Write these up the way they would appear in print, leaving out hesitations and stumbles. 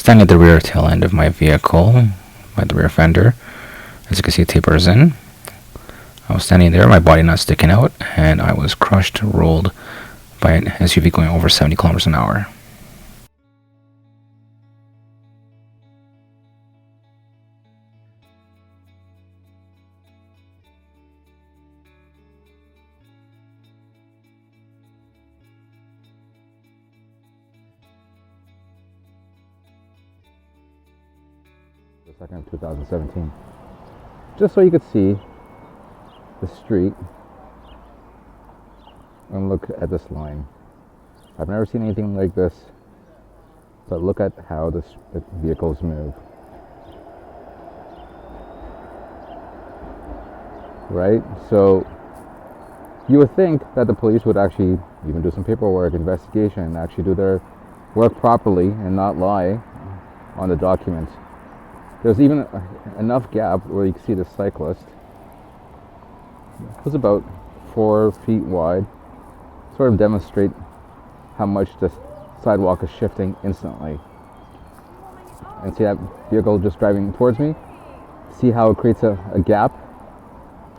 Standing at the rear tail end of my vehicle, by the rear fender. As you can see, tapers in. I was standing there, my body not sticking out, and I was crushed, rolled by an SUV going over 70 kilometers an hour. The 2nd of 2017. Just so you could see the street and look at this line. I've never seen anything like this, but look at how the vehicles move. Right? So you would think that the police would actually even do some paperwork, investigation, and actually do their work properly and not lie on the documents. There's even enough gap where you can see the cyclist. It was about 4 feet wide. Sort of demonstrate how much the sidewalk is shifting instantly. And see that vehicle just driving towards me? See how it creates a gap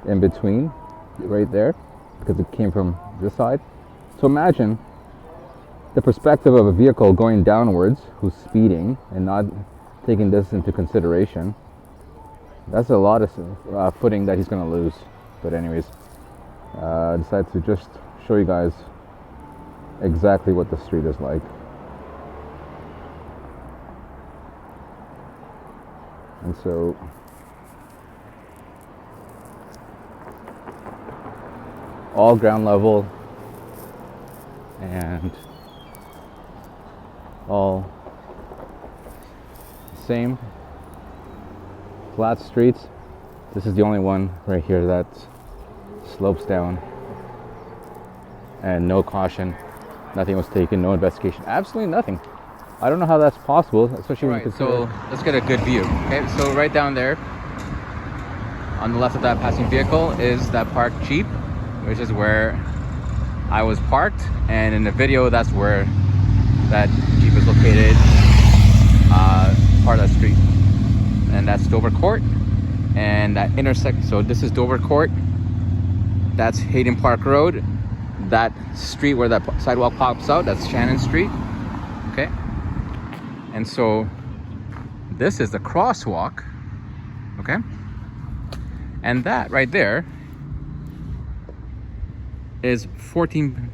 in between right there because it came from this side. So imagine the perspective of a vehicle going downwards who's speeding and not taking this into consideration. That's a lot of footing that he's going to lose. But anyways, I decided to just show you guys exactly what the street is like. And so all ground level and all same flat streets. This is the only one right here that slopes down, and no caution, nothing was taken, no investigation, absolutely nothing. I don't know how that's possible, especially when you consider. So let's get a good view. Okay, so right down there on the left of that passing vehicle is that parked Jeep, which is where I was parked, and in the video that's where that Jeep is located, part of that street. And that's Dover Court, and that intersect. So this is Dover Court, that's Hayden Park Road, that street where that sidewalk pops out, that's Shannon Street. Okay, and so this is the crosswalk. Okay, and that right there is 14th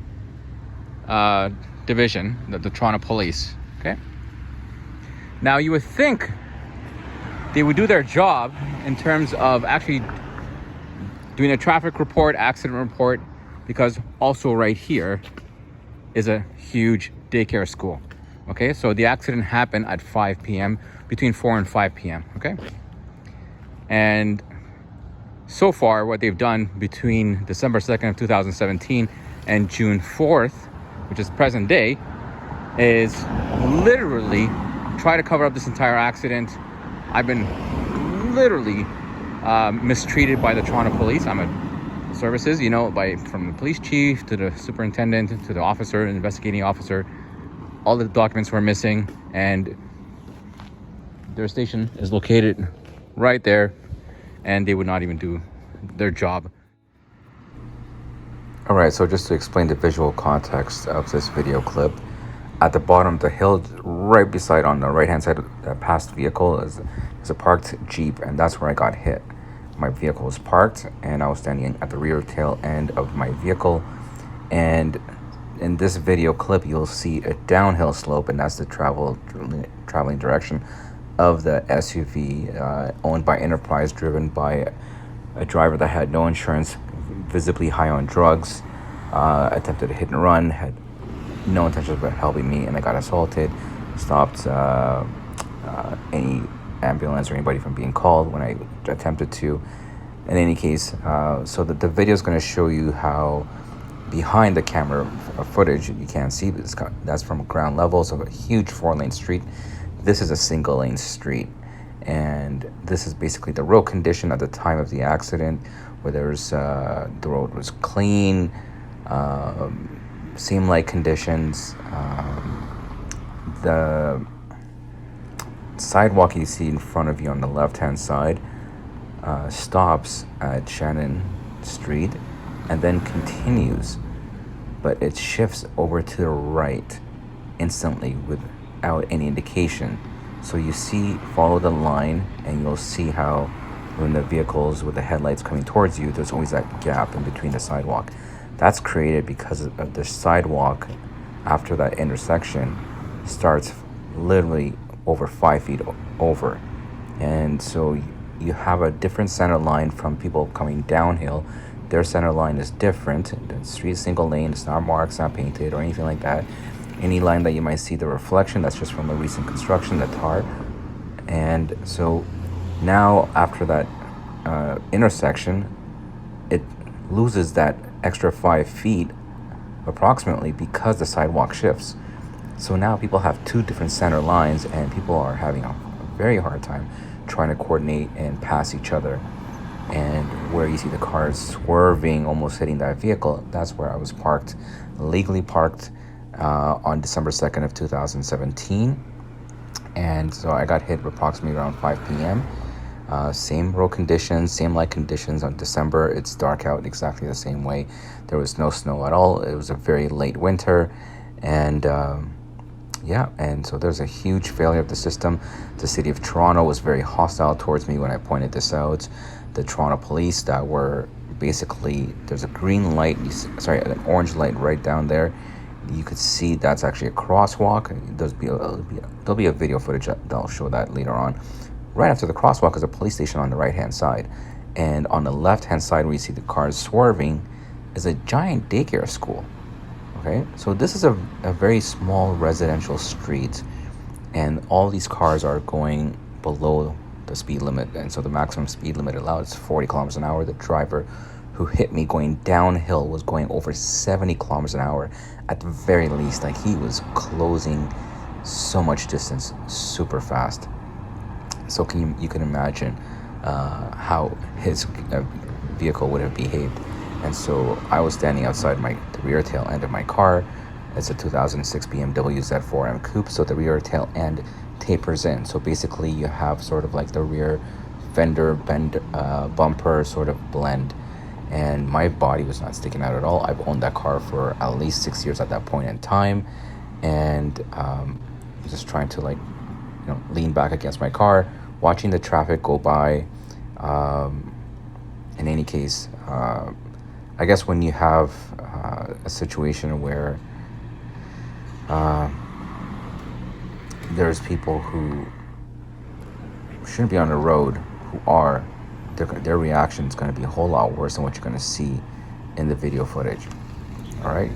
Division, the Toronto Police. Okay, now you would think they would do their job in terms of actually doing a traffic report, accident report, because also right here is a huge daycare school. Okay, so the accident happened at 5 p.m., between 4 and 5 p.m. Okay, and so far what they've done between December 2nd of 2017 and June 4th, which is present day, is literally try to cover up this entire accident. I've been literally mistreated by the Toronto Police. I'm a services, you know, from the police chief to the superintendent to the officer, investigating officer. All the documents were missing, and their station is located right there, and they would not even do their job. All right, so just to explain the visual context of this video clip, at the bottom of the hill, right beside on the right-hand side of the past vehicle is a parked Jeep, and that's where I got hit. My vehicle was parked, and I was standing at the rear tail end of my vehicle. And in this video clip, you'll see a downhill slope, and that's the traveling direction of the SUV owned by Enterprise, driven by a driver that had no insurance, visibly high on drugs, attempted a hit and run, had no intention of helping me, and I got assaulted. Stopped any ambulance or anybody from being called when I attempted to. In any case, so the video is going to show you how behind the camera footage, you can't see, but that's from ground level, so a huge 4-lane street. This is a single lane street, and this is basically the road condition at the time of the accident, where there's the road was clean, seemed like conditions. The sidewalk you see in front of you on the left-hand side stops at Shannon Street and then continues, but it shifts over to the right instantly without any indication. So you follow the line, and you'll see how when the vehicles with the headlights coming towards you, there's always that gap in between the sidewalk. That's created because of the sidewalk after that intersection starts literally over 5 feet over. And so you have a different center line from people coming downhill. Their center line is different. The street is single lane, it's not marked, it's not painted or anything like that. Any line that you might see the reflection, that's just from a recent construction, the tar. And so now after that intersection, it loses that extra 5 feet approximately because the sidewalk shifts. So now people have two different center lines, and people are having a very hard time trying to coordinate and pass each other. And where you see the cars swerving, almost hitting that vehicle, that's where I was parked, legally parked, on December 2nd of 2017. And so I got hit approximately around 5 p.m. Same road conditions, same light conditions on December. It's dark out exactly the same way. There was no snow at all. It was a very late winter. And and so there's a huge failure of the system. The city of Toronto was very hostile towards me when I pointed this out. The Toronto police that were basically, there's a green light, an orange light right down there. You could see that's actually a crosswalk. There'll be a video footage that'll show that later on. Right after the crosswalk is a police station on the right-hand side. And on the left-hand side where you see the cars swerving is a giant daycare school. Okay, so this is a very small residential street, and all these cars are going below the speed limit. And so the maximum speed limit allowed is 40 kilometers an hour. The driver who hit me going downhill was going over 70 kilometers an hour at the very least. Like, he was closing so much distance super fast. So you can imagine how his vehicle would have behaved. And so I was standing outside the rear tail end of my car. It's a 2006 BMW Z4 M Coupe, so the rear tail end tapers in. So basically you have sort of like the rear fender bend bumper sort of blend. And my body was not sticking out at all. I've owned that car for at least 6 years at that point in time. And just trying to lean back against my car, watching the traffic go by. In any case, I guess when you have a situation where there's people who shouldn't be on the road who are, their reaction is going to be a whole lot worse than what you're going to see in the video footage. All right.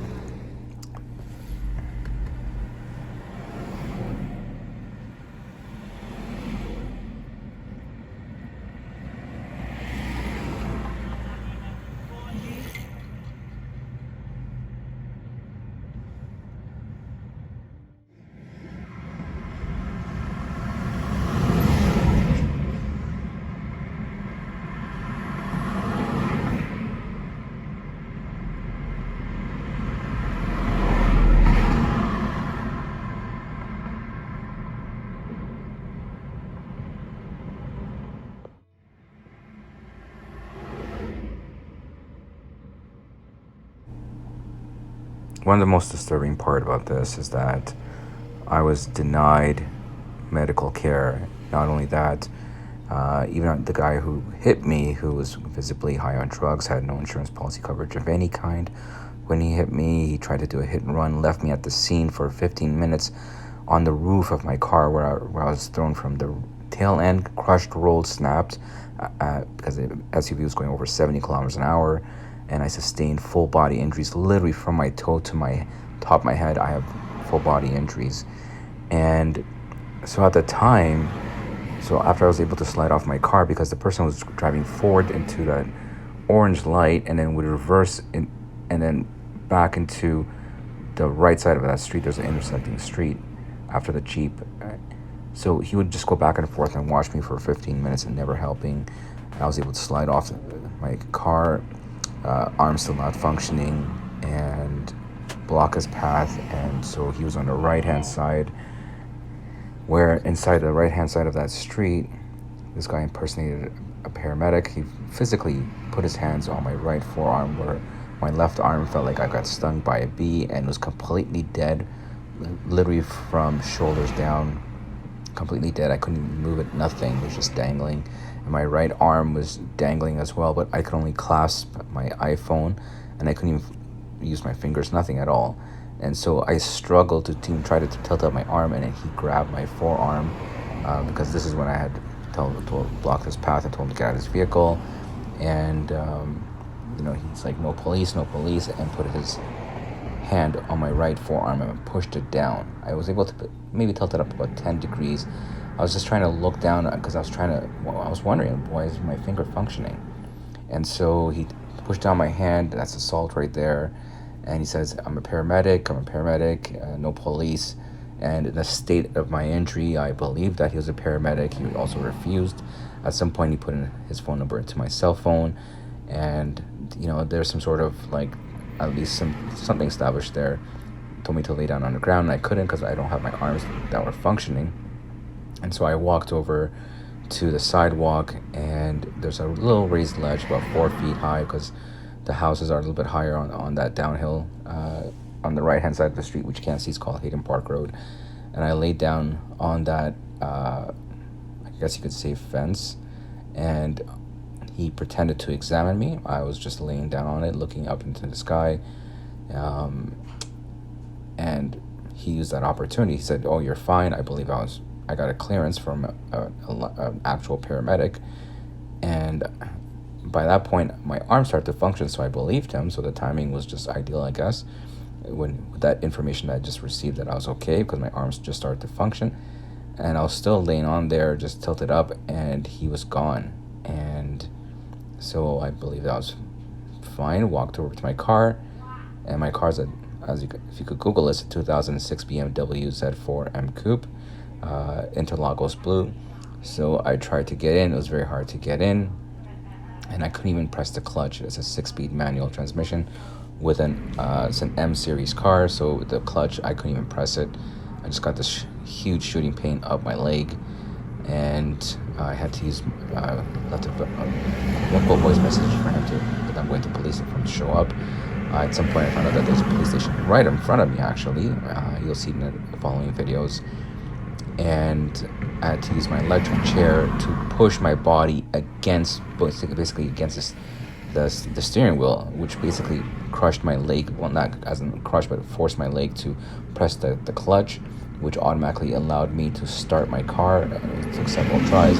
One of the most disturbing part about this is that I was denied medical care. Not only that, even the guy who hit me, who was visibly high on drugs, had no insurance policy coverage of any kind. When he hit me, he tried to do a hit and run, left me at the scene for 15 minutes on the roof of my car where I was thrown from the tail end, crushed, rolled, snapped, because the SUV was going over 70 kilometers an hour. And I sustained full body injuries, literally from my toe to my top of my head. I have full body injuries. And so at the time, after I was able to slide off my car, because the person was driving forward into that orange light and then would reverse and then back into the right side of that street. There's an intersecting street after the Jeep. So he would just go back and forth and watch me for 15 minutes and never helping. I was able to slide off my car, arms still not functioning, and block his path. And so he was on the right hand side, where inside the right-hand side of that street, this guy impersonated a paramedic. He physically put his hands on my right forearm where my left arm felt like I got stung by a bee and was completely dead, literally from shoulders down, completely dead. I couldn't even move it, nothing. It was just dangling. And my right arm was dangling as well, but I could only clasp my iPhone and I couldn't even use my fingers, nothing at all. And so I struggled to even try to tilt up my arm, and then he grabbed my forearm because this is when I had told to block his path. I told him to get out of his vehicle, and he's like, no police, and put his hand on my right forearm and pushed it down. I was able to maybe tilt it up about 10 degrees. I was just trying to look down because I was wondering, why is my finger functioning? And so he pushed down my hand. That's assault right there. And he says, I'm a paramedic, no police. And in the state of my injury, I believed that he was a paramedic. He also refused. At some point, he put in his phone number into my cell phone. And, there's some sort of, at least something established there. Told me to lay down on the ground, and I couldn't because I don't have my arms that were functioning. And so I walked over to the sidewalk, and there's a little raised ledge about 4 feet high because the houses are a little bit higher on that downhill on the right-hand side of the street, which you can't see. It's called Hayden Park Road. And I laid down on that, I guess you could say, fence, and he pretended to examine me. I was just laying down on it, looking up into the sky, and he used that opportunity. He said, oh, you're fine. I believe I got a clearance from an actual paramedic, and by that point, my arm started to function, so I believed him. So the timing was just ideal, I guess. With that information that I just received, that I was okay because my arms just started to function. And I was still laying on there, just tilted up, and he was gone. And so I believe that was fine. Walked over to my car, and my car's if you could Google this, a 2006 BMW Z4 M Coupe, Interlagos blue. So I tried to get in. It was very hard to get in, and I couldn't even press the clutch. It's a 6-speed manual transmission with it's an M series car, so with the clutch I couldn't even press it. I just got this huge shooting pain up my leg, and I had to use left a voice message for him but I'm going to police and for him to show up. At some point I found out that there's a police station right in front of me, actually. You'll see in the following videos. And I had to use my electric chair to push my body basically against the steering wheel, which basically crushed my leg. Well, not as in crushed, but forced my leg to press the clutch, which automatically allowed me to start my car. It took several tries,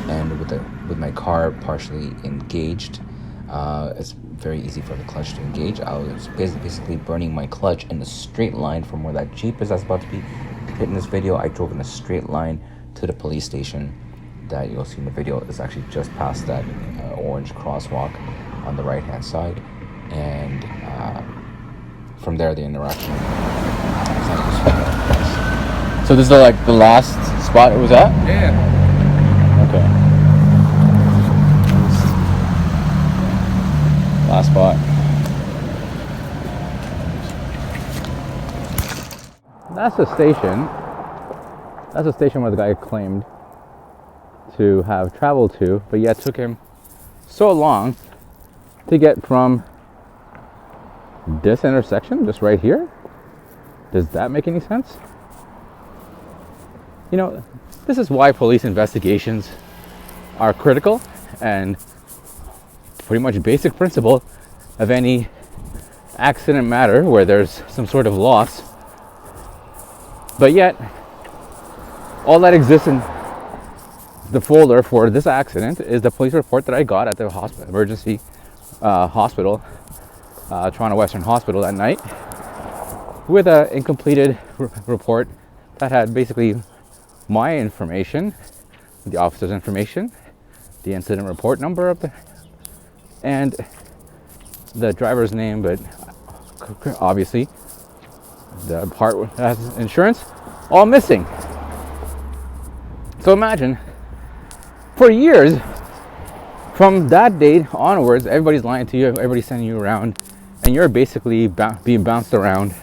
and with my car partially engaged, it's very easy for the clutch to engage. I was basically burning my clutch in a straight line from where that Jeep is that's about to be hit in this video. I drove in a straight line to the police station that you'll see in the video. It's actually just past that orange crosswalk on the right hand side, and from there the interaction. So this is the last spot it was at? Yeah. Okay. Last spot. That's the station. That's the station where the guy claimed to have traveled to, but yet took him so long to get from this intersection, just right here. Does that make any sense? This is why police investigations are critical and pretty much basic principle of any accident matter where there's some sort of loss. But yet, all that exists in the folder for this accident is the police report that I got at the emergency hospital, Toronto Western Hospital that night, with an incompleted report that had basically my information, the officer's information, the incident report number and the driver's name, but obviously the part that has insurance, all missing. So imagine, for years, from that date onwards, everybody's lying to you, everybody's sending you around, and you're basically being bounced around,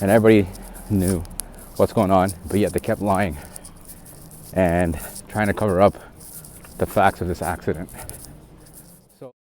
and everybody knew what's going on, but yet they kept lying. and trying to cover up the facts of this accident.